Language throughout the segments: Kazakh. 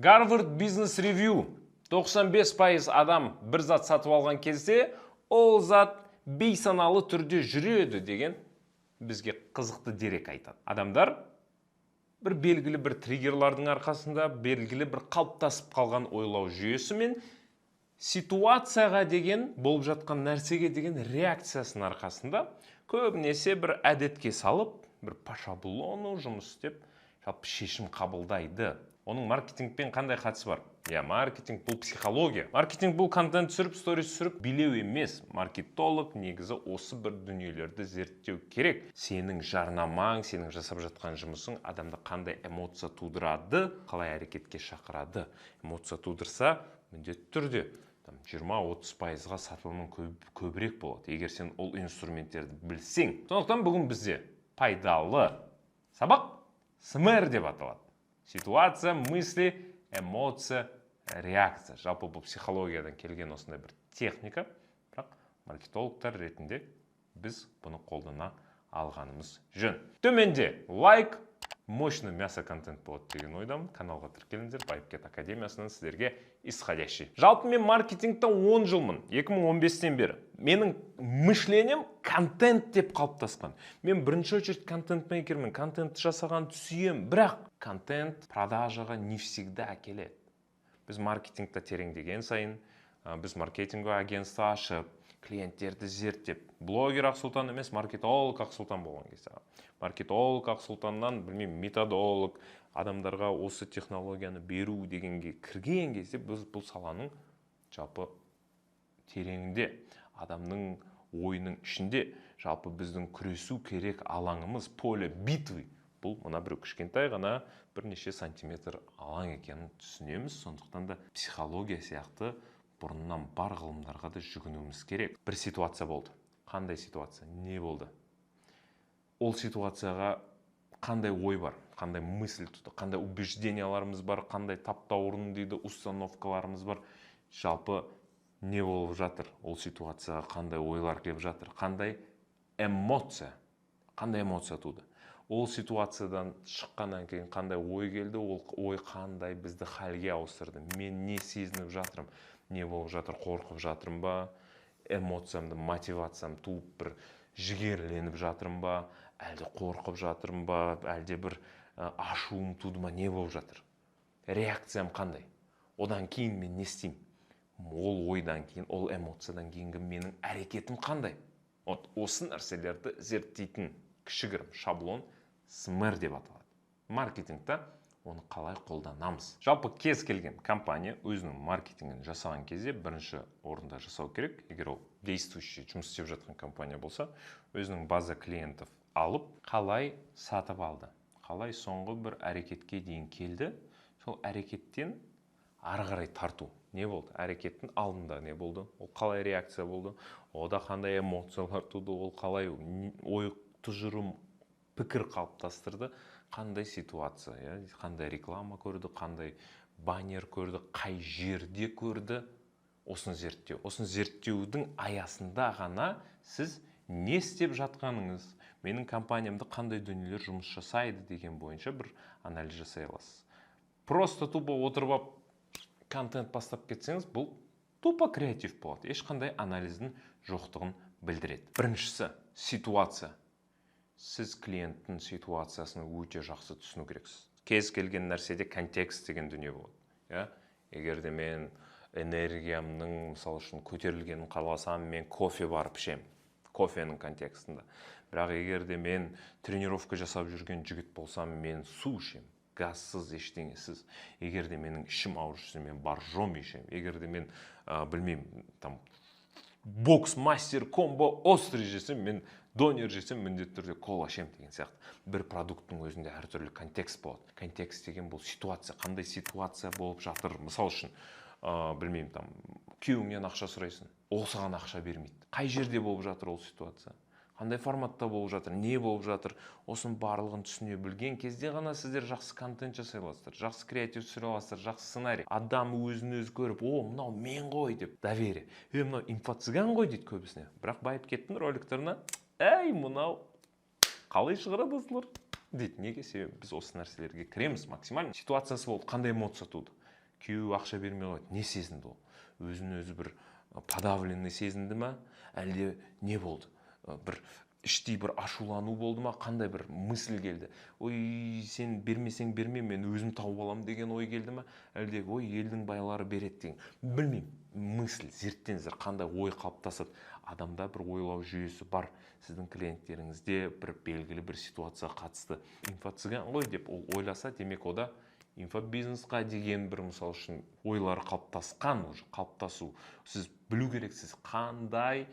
Harvard Business Review 95% адам бір зат сатып алған кезде ол зат бейсаналы түрде жүреді деген бізге қызықты дерек айтады. Адамдар бір белгілі бір триггерлардың арқасында белгілі бір қалыптасып қалған ойлау жүйесі мен ситуацияға деген, болып жатқан нәрсеге деген реакциясының арқасында көбінесе бір әдетке салып, бір по шаблону жұмыс істеп, жалпы шешім қабылдайды. Оның маркетингпен қандай қатысы бар? Маркетинг бұл психология. Маркетинг бұл контент түсіріп, сторис түсіріп, билеу емес. Маркетолог негізі осы бір дүниелерді зерттеу керек. Сенің жарнамаң, сенің жасап жатқан жұмысың адамда қандай эмоция тудырады, қалай әрекетке шақырады. Эмоция тудырса, міндетті түрде 20-30%-ға сатылымың көбірек болады, егер сен ол инструменттерді білсең. Сондықтан бүгін бізде пайдалы сабақ СМР деп аталады. Ситуация, мысли, эмоция, реакция. Жалпы бұл психологиядан келген осындай бір техника, бірақ маркетологтар ретінде біз бұны қолдана алғанымыз жөн. Төменде лайк, мощный мясо контент болады деген ойдамын. Каналға тіркеліңіздер, Байыпкет академиясынан сіздерге исходящий. Жалпы мен маркетингтен 10 жылмын, 2015-тен бері. Менің мышлением контент деп қалыптасқан. Мен бірінші очередь контент-мейкермін, контент жасаған түсіем, бірақ контент продажаға не всегда келеді. Біз маркетингта тереңдеген сайын, біз маркетинг агентство ашып, клиенттерді зерттеп, блогер Ақсұлтан емес, маркетолог Ақсұлтан болған кезде. Маркетолог Ақсұлтаннан, білмеймін, методолог, адамдарға осы технологияны беру дегенге кірген кезде біз бұл саланың жалпы тереңінде, адамның ойының ішінде, жалпы біздің күресу керек алаңымыз, поле битвы. Бұл мына бір кішкентай ғана бірнеше сантиметр алаң екенін түсінеміз. Сондықтан да психология сияқты бұрыннан бар ғылымдарға да жүгінуіміз керек. Бір ситуация болды. Қандай ситуация? Не болды? Ол ситуацияға қандай ой бар, қандай мысль тұты, қандай убежденияларымыз бар, қандай таптаурын дейді, установкаларымыз бар. Жалпы не болып жатыр? Ол ситуацияға қандай ойлар келіп жатыр? Қандай эмоция туды? Ол ситуациядан шыққаннан кейін қандай ой келді, ол ой қандай бізді халге ауыстырды. Мен не сезініп жатырмын? Не болып жатыр? Қорқып жатырмын ба? Эмоциямды, мотивациям туып бір жігерленіп жатырмын ба? Әлде қорқып жатырмын ба? Әлде бір ашуым туды ма? Не болып жатыр? Реакциям қандай? Одан кейін мен не істеймін? Ол ойдан кейін, ол эмоциядан кейінгі менің әрекетім қандай? Осы нәрселерді зерттейтін кішігірім шаблон СМР деп аталады. Маркетингта оны қалай қолданамыз? Жалпы кез келген компания өзінің маркетингін жасаған кезде бірінші орында жасау керек. Егер ол действующий жұмыс істеп жатқан компания болса, өзінің база клиентов алып, қалай сатып алды, қалай соңғы бір әрекетке дейін келді, сол әрекеттен ары қарай тарту. Не болды? Әрекеттің алдында не болды? Ол қалай реакция болды? Ода қандай эмоциялар туды? Ол қалай ой тұжырым, пікір қалыптастырды? Қандай ситуация, қандай реклама көрді, қандай баннер көрді, қай жерде көрді? Осыны зерттеу. Осыны зерттеудің аясында ғана сіз не істеп жатқаныңыз, менің компаниямда қандай дүниелер жұмыс жасайды деген бойынша бір анализ жасай аласыз. Просто тупо отырып контент бастап кетсеңіз, бұл тупо креатив болады. Ешқандай анализдің жоқтығын білдіреді. Біріншісі ситуация. Сіз клиенттің ситуациясını өте жақсы түсіну керексіз. Кез келген нәрседе контекст деген дүние болады. Егер де мен энергиямның, мысалы үшін, көтерілгенін қаласам, мен кофе барып ішем. Кофенің контекстында. Бірақ егер де мен тренировка жасап жүрген жігіт болсам, мен су ішем. Газсыз, ештеңесіз. Егер де менің ішім ауырып жүрсе, мен боржоми ішем. Егер де мен, білмеймін, бокс мастер комбо острый жесем, мен донер жесем, міндетті түрде кола ішем деген сияқты. Бір продукттың өзінде әртүрлі контекст болады. Контекст деген бұл ситуация, қандай ситуация болып жатыр. Мысал үшін, білмеймін, күйеуіңнен ақша сұрайсың, ол саған ақша бермейді. Қай жерде болып жатыр ол ситуация? Қандай форматта болып жатыр, не болып жатыр? Осының барлығын түсіне білген кезде ғана сіздер жақсы контент жасай аласыздар, жақсы креатив түсіре аласыздар, жақсы сценарий. Адам өзін өзі көріп, мынау мен ғой деп, доверие. Мынау инфо-цыган ғой дейді көбісіне. Бірақ Байыпкеттің роликтеріне, мынау қалай шығарады осылар дейді. Неге? Себебі біз осы нәрселерге кіреміз максимально. Ситуациясы болды, қандай эмоция туды? күйеуі ақша бермей қойды. Не сезінді ол? Өзін өзі бір подавленный сезінді ма? Әлде не болды? Бір іштей бір ашулану болды ма? Қандай бір мысль келді? Ой, сен бермесең берме, мен өзім тауып аламын деген ой келді ма? Әлде ой, елдің байлары береді деген. Білмеймін. Мысль, зерттеңіздер, қандай ой қалыптасады. Адамда бір ойлау жүйесі бар. Сіздің клиенттеріңізде бір белгілі бір ситуацияға қатысты инфо-цыган ғой деп ол ойласа, демек ода инфобизнесқа деген бір мысал үшін ойлары қалыптасқан, уже қалыптасу. Сіз білу керексіз қандай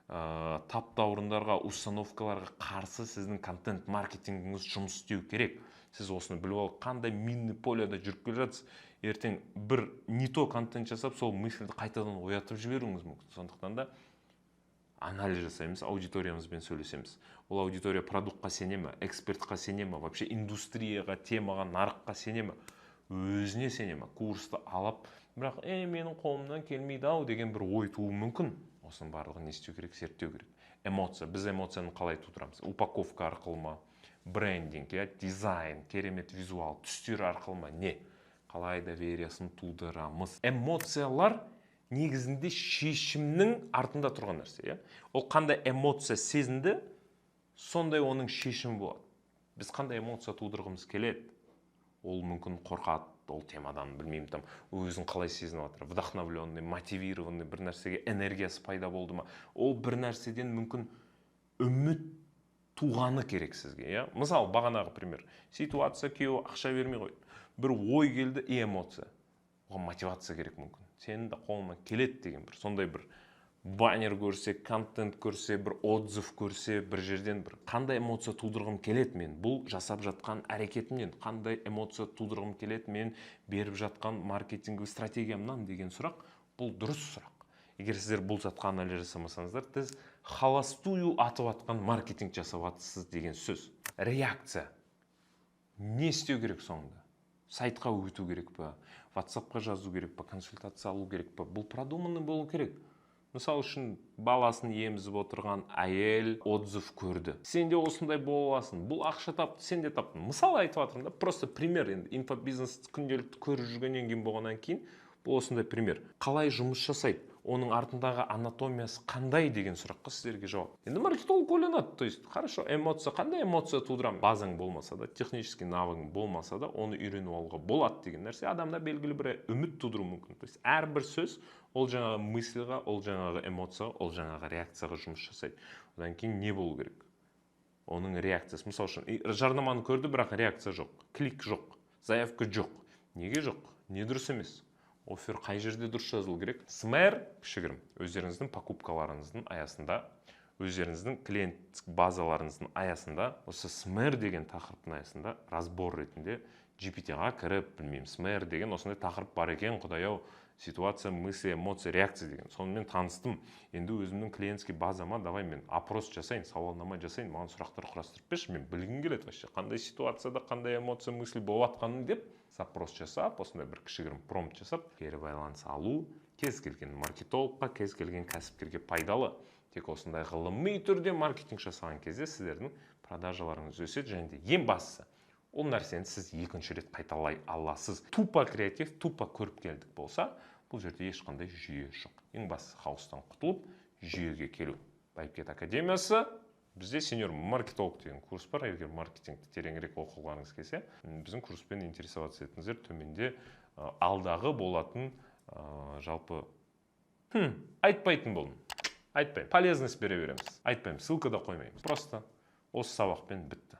таптаурындарға, установкаларға қарсы сіздің контент маркетингіңіз жұмыс істеу керек. Сіз осыны біліп алып, қандай минный поляда жүріп келе жатсыз. Ертең бір не то контент жасап, сол мысльді қайтадан оятып жіберуіңіз мүмкін. Сондықтан да анализ жасаймыз, аудиториямызбен сөйлесеміз. Ол аудитория продуктқа сене ме, экспертқа сене ме, вообще индустрияға, темаға, нарыққа сене ме, өзіне сене ме, курсты алып, бірақ менің қолымнан келмейді ау деген бір ой тууы мүмкін. Осының барлығын не істеу керек, зерттеу керек. Эмоция, біз эмоцияны қалай тудырамыз? Упаковка арқылы ма, брендинг, дизайн, керемет визуал, түстер арқылы ма, не? Қалай довериясын тудырамыз? Эмоциялар негізінде шешімнің артында тұрған нәрсе. Ол қандай эмоция сезінді, сондай оның шешімі болады. Біз қандай эмоция тудырғымыз келеді? Ол мүмкін қорқады, ол темадан, білмеймін, там өзін қалай сезініп жатыр, вдохновленный, мотивированный бір нәрсеге энергиясы пайда болды ма? Ол бір нәрседен мүмкін үміт туғаны керек сізге. Мысалы, бағанағы пример. Ситуация, күйеуі ақша бермей қойды. Бір ой келді, эмоция. Оған мотивация керек мүмкін. Сенің де қолыңнан келеді деген бір сондай бір баннер көрсе, контент көрсе, бір отзыв көрсе, бір жерден бір қандай эмоция тудырғым келеді мен, бұл жасап жатқан әрекетімнен қандай эмоция тудырғым келеді мен беріп жатқан маркетинг стратегиямнан деген сұрақ, бұл дұрыс сұрақ. Егер сіздер бұл затқа анализ жасамасаңыздар, сіз холостую атып атқан маркетинг жасап жатсыз деген сөз. Реакция. Не істеу керек соңында? Сайтқа өту керек па, WhatsApp-қа жазу керек па, консультация алу керек па, бұл продуманный болу керек. Мысалы үшін баласын емізіп отырған әйел отзыв көрді. Сен де осындай боласың, бұл ақша тапты, сен де таптың. Мысалы айтып жатырмын да, просто пример, енді инфобизнес күнделікті көріп жүргеннен кейін болғаннан кейін, бұл осындай пример. Қалай жұмыс жасайды? Оның артындағы анатомиясы қандай деген сұраққа сіздерге жауап. Енді маркетолог ойланады, то есть, хорошо, эмоция, қандай эмоция тудырам? Базаң болмаса да, технический навыгың болмаса да, оны үйреніп алуға болады деген нәрсе адамда белгілі бір үміт тудыру мүмкін. То есть, әрбір сөз ол жаңағы мысльға, ол жаңағы эмоцияға, ол жаңағы реакцияға жұмыс жасайды. Одан кейін не болу керек? Оның реакциясы, мысалы үшін, жарнаманы көрді, бірақ реакция жоқ, клик жоқ, заявка жоқ. Неге жоқ? Не дұрыс емес? Оффер қай жерде дұрыс жазылу керек? СМР, кішігірім, өздеріңіздің покупкаларыңыздың аясында, өздеріңіздің клиент базаларыңыздың аясында, осы СМР деген тақырыптың аясында разбор ретінде GPT-ға кіріп, білмеймін, СМР деген осындай тақырып бар екен, құдай-ау, ситуация, мысли, эмоция, реакция деген. Сонымен таныстым. Енді өзімнің клиентский базама давай мен опрос жасайын, сауалнама жасайын, маған сұрақтар құрастырып берші, мен білгім келеді вообще, қандай ситуацияда, қандай эмоция, мысль болып жатқанын деп запрос жасап, осындай бір кішігірім промпт жасап, кері байланыс алу кез келген маркетологқа, кез келген кәсіпкерге пайдалы. Тек осындай ғылыми түрде маркетинг жасаған кезде сіздердің продажаларыңыз өседі, және де ең бастысы, ол нәрсені сіз екінші рет қайталай аласыз. Тупо креатив, тупо көріп келдік болса, бұл жерде ешқандай жүйе жоқ. Ең бастысы хаостан құтылып, жүйеге келу. Байыпкет академиясы, бізде сеньор маркетолог деген курс бар. Егер маркетингті тереңірек оқығыларыңыз келсе, біздің курспен интересоваться етіңіздер. Төменде алдағы болатын жалпы айтпайтын болдым. Айтпаймын. Полезность бере береміз. Айтпаймын. Ссылка да қоймаймыз. Просто осы сабақпен бітті.